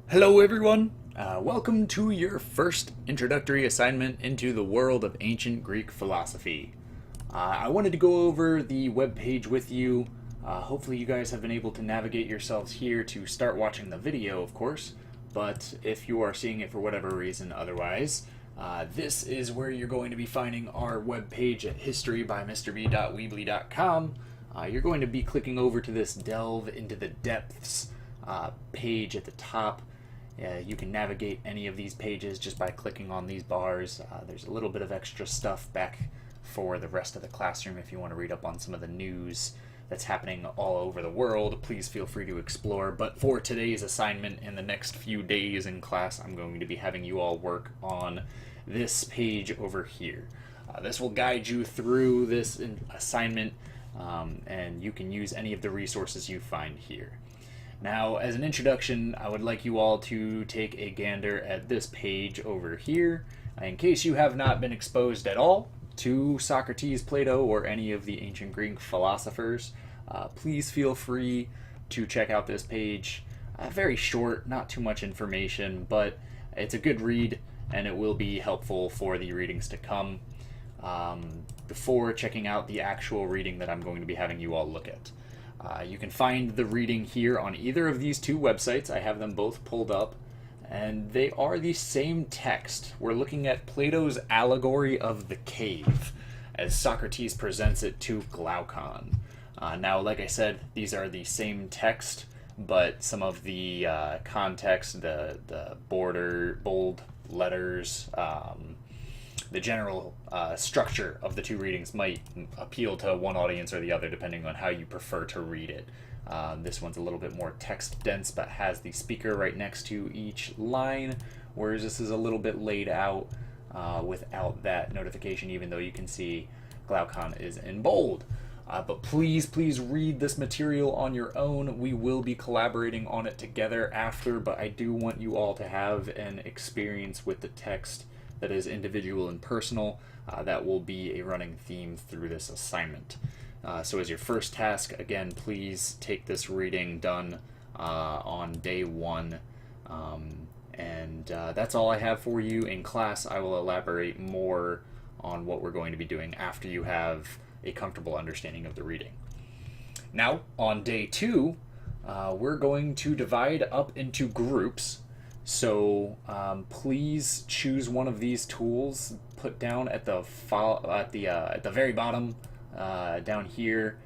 Hello, everyone. Welcome to your first introductory assignment into the world of ancient Greek philosophy. I wanted to go over the webpage with you. Hopefully, you guys have been able to navigate yourselves here to start watching the video, of course. But if you are seeing it for whatever reason otherwise, this is where you're going to be finding our webpage at historybymrb.weebly.com. You're going to be clicking over to this Delve into the Depths page at the top. You can navigate any of these pages just by clicking on these bars. There's a little bit of extra stuff back for the rest of the classroom if you want to read up on some of the news that's happening all over the world. Please feel free to explore. But for today's assignment in the next few days in class, I'm going to be having you all work on this page over here. This will guide you through this assignment, and you can use any of the resources you find here. Now, as an introduction, I would like you all to take a gander at this page over here. In case you have not been exposed at all to Socrates, Plato, or any of the ancient Greek philosophers, please feel free to check out this page. Very short, not too much information, but it's a good read, and it will be helpful for the readings to come before checking out the actual reading that I'm going to be having you all look at. You can find the reading here on either of these two websites. I have them both pulled up, and they are the same text. We're looking at Plato's allegory of the cave as Socrates presents it to Glaucon. Now, like I said, these are the same text, but some of the context, the bold letters, the general structure of the two readings might appeal to one audience or the other depending on how you prefer to read it. This one's a little bit more text dense but has the speaker right next to each line, whereas this is a little bit laid out without that notification, even though you can see Glaucon is in bold. But please read this material on your own. We will be collaborating on it together after, but I do want you all to have an experience with the text that is individual and personal. That will be a running theme through this assignment. So as your first task, again, please take this reading done on day one. And that's all I have for you. In class, I will elaborate more on what we're going to be doing after you have a comfortable understanding of the reading. Now, on day two, we're going to divide up into groups. So please choose one of these tools. Put down at the very bottom down here.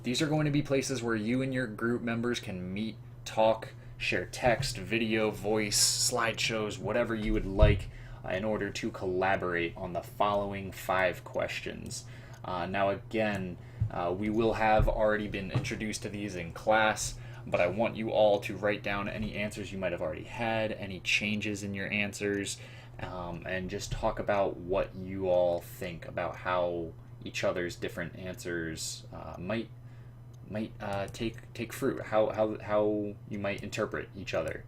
These are going to be places where you and your group members can meet, talk, share text, video, voice, slideshows, whatever you would like in order to collaborate on the following 5 questions. Now again, we will have already been introduced to these in class, but I want you all to write down any answers you might have already had, any changes in your answers, and just talk about what you all think about how each other's different answers might take fruit, how you might interpret each other.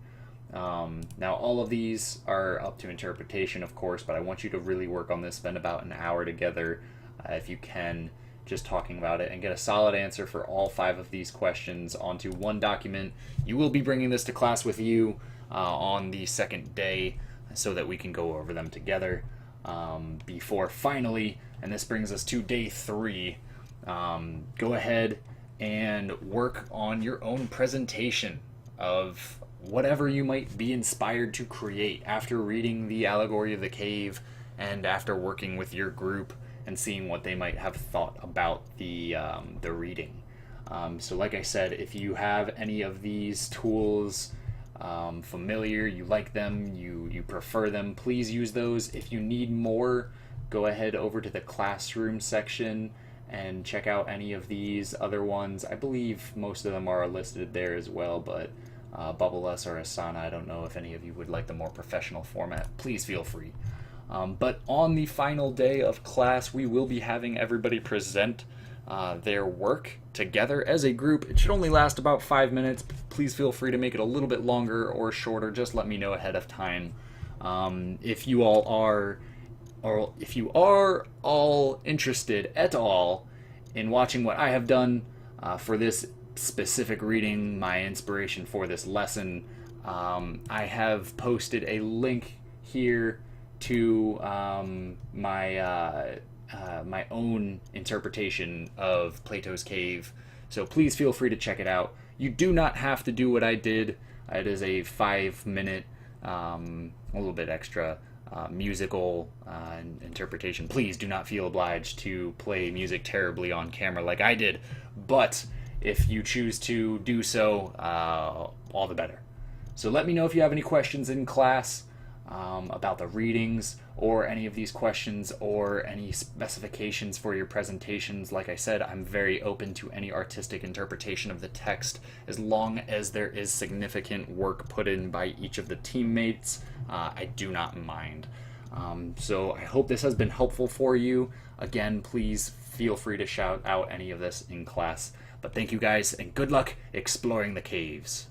Now, all of these are up to interpretation, of course, but I want you to really work on this, spend about an hour together, if you can, just talking about it, and get a solid answer for all 5 of these questions onto one document. You will be bringing this to class with you on the second day so that we can go over them together before finally, and this brings us to day 3, go ahead and work on your own presentation of whatever you might be inspired to create after reading the allegory of the cave and after working with your group and seeing what they might have thought about the reading. So like I said, if you have any of these tools familiar, you like them, you prefer them, please use those. If you need more, go ahead over to the classroom section and check out any of these other ones. I believe most of them are listed there as well, but Bubble.us or Asana, I don't know if any of you would like the more professional format. Please feel free. But on the final day of class, we will be having everybody present their work together as a group. It should only last about 5 minutes. Please feel free to make it a little bit longer or shorter. Just let me know ahead of time. If you are all interested at all in watching what I have done for this specific reading, my inspiration for this lesson, I have posted a link here to my own interpretation of Plato's Cave, so please feel free to check it out. You do not have to do what I did. It is a 5-minute, a little bit extra musical interpretation. Please do not feel obliged to play music terribly on camera like I did, but if you choose to do so, all the better. So let me know if you have any questions in class about the readings or any of these questions or any specifications for your presentations. Like I said, I'm very open to any artistic interpretation of the text as long as there is significant work put in by each of the teammates. I do not mind. So I hope this has been helpful for you. Again, please feel free to shout out any of this in class. But thank you guys, and good luck exploring the caves.